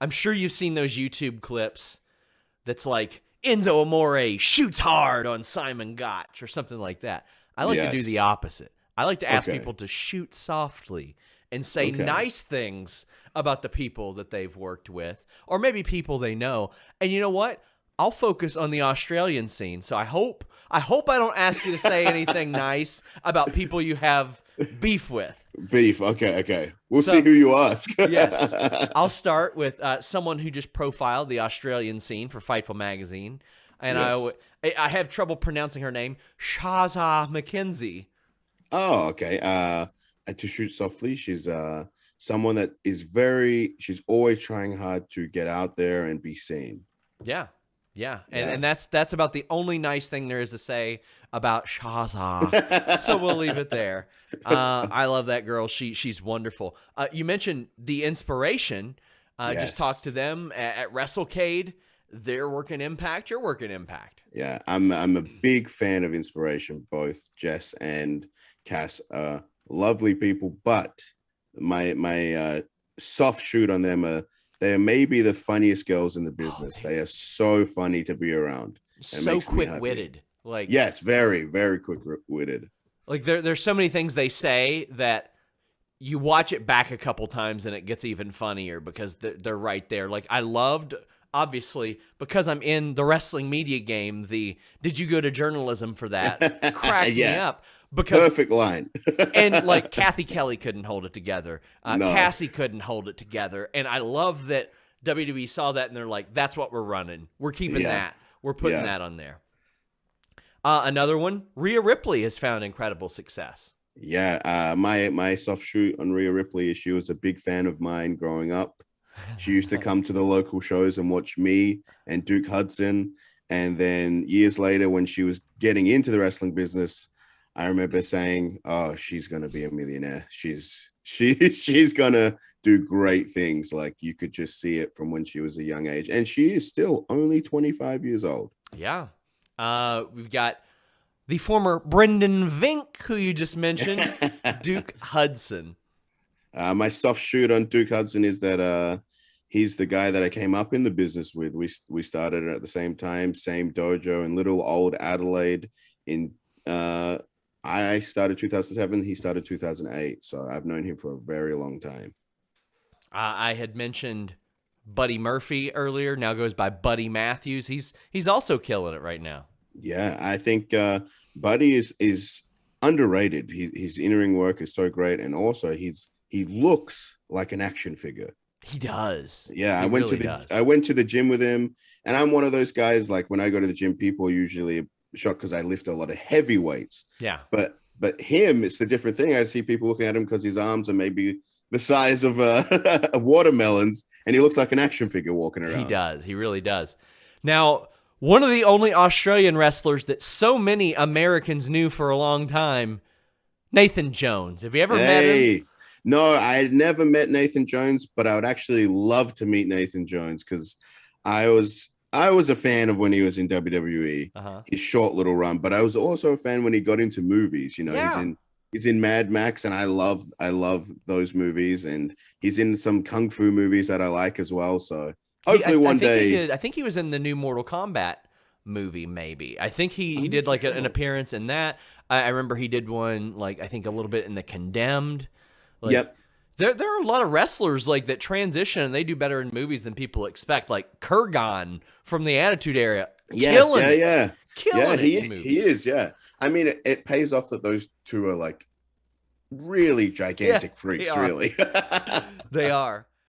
I'm sure you've seen those YouTube clips that's like Enzo Amore shoots hard on Simon Gotch or something like that. I like to do the Yes. opposite. I like to ask Okay. people to shoot softly and say Okay. nice things about the people that they've worked with, or maybe people they know. And you know what? I'll focus on the Australian scene. So I hope I don't ask you to say anything nice about people you have beef with. Beef. Okay. Okay. We'll see So who you ask. yes, I'll start with someone who just profiled the Australian scene for Fightful magazine, and Yes. I have trouble pronouncing her name, Shaza McKenzie. Oh, okay. To shoot softly, she's someone that is she's always trying hard to get out there and be seen. Yeah, yeah, and Yeah. and that's about the only nice thing there is to say about Shaza. So we'll leave it there. I love that girl. She's wonderful. You mentioned the inspiration. Just talk to Yes. them at WrestleCade. They're working Impact. You're working Impact. Yeah. I'm a big fan of Inspiration. Both Jess and Cass are lovely people, but my soft shoot on them they are maybe the funniest girls in the business. They are so funny to be around. It So makes me happy. quick-witted. Yes, very, very quick-witted. Like there's so many things they say that you watch it back a couple times and it gets even funnier because they're right there. Like I loved, obviously, because I'm in the wrestling media game, did you go to journalism for that? Cracked me Yes. up because Perfect line. and like Kathy Kelly couldn't hold it together. No. Cassie couldn't hold it together. And I love that WWE saw that and they're like, that's what we're running. We're keeping Yeah. that. We're putting Yeah. that on there. Another one, Rhea Ripley has found incredible success. Yeah, my soft shoot on Rhea Ripley is she was a big fan of mine growing up. She used to come to the local shows and watch me and Duke Hudson. And then years later, when she was getting into the wrestling business, I remember saying, "Oh, she's gonna be a millionaire. She's gonna do great things." Like you could just see it from when she was a young age, and she is still only 25 years old. Yeah. We've got the former Brendan Vink, who you just mentioned, Duke Hudson. My soft shoot on Duke Hudson is that he's the guy that I came up in the business with. We started at the same time, same dojo in little old Adelaide. I started 2007, he started 2008, so I've known him for a very long time. I had mentioned Buddy Murphy earlier. Now goes by Buddy Matthews. He's also killing it right now. Yeah, I think Buddy is underrated. His in-ring work is so great, and also he looks like an action figure. He does. Yeah, He I went really to the does. I went to the gym with him, and I'm one of those guys. Like when I go to the gym, people are usually shocked because I lift a lot of heavy weights. Yeah. But him, it's the different thing. I see people looking at him because his arms are maybe the size of watermelons, and he looks like an action figure walking around. He does. He really does. Now, one of the only Australian wrestlers that so many Americans knew for a long time, Nathan Jones. Have you ever met him? No, I had never met Nathan Jones, but I would actually love to meet Nathan Jones because I was a fan of when he was in WWE, his short little run, but I was also a fan when he got into movies. You know, Yeah. he's in Mad Max, and I love those movies, and he's in some kung fu movies that I like as well. So hopefully one day. I think he was in the new Mortal Kombat movie, maybe. I think he did like an appearance in that. I remember he did one, like, I think a little bit in The Condemned. Like, Yep. There are a lot of wrestlers like that transition and they do better in movies than people expect. Like Kurgan from the Attitude Era, killing it. Killing it in movies. He is. Yeah, I mean, it pays off that those two are like really gigantic freaks. they are. Really, They are.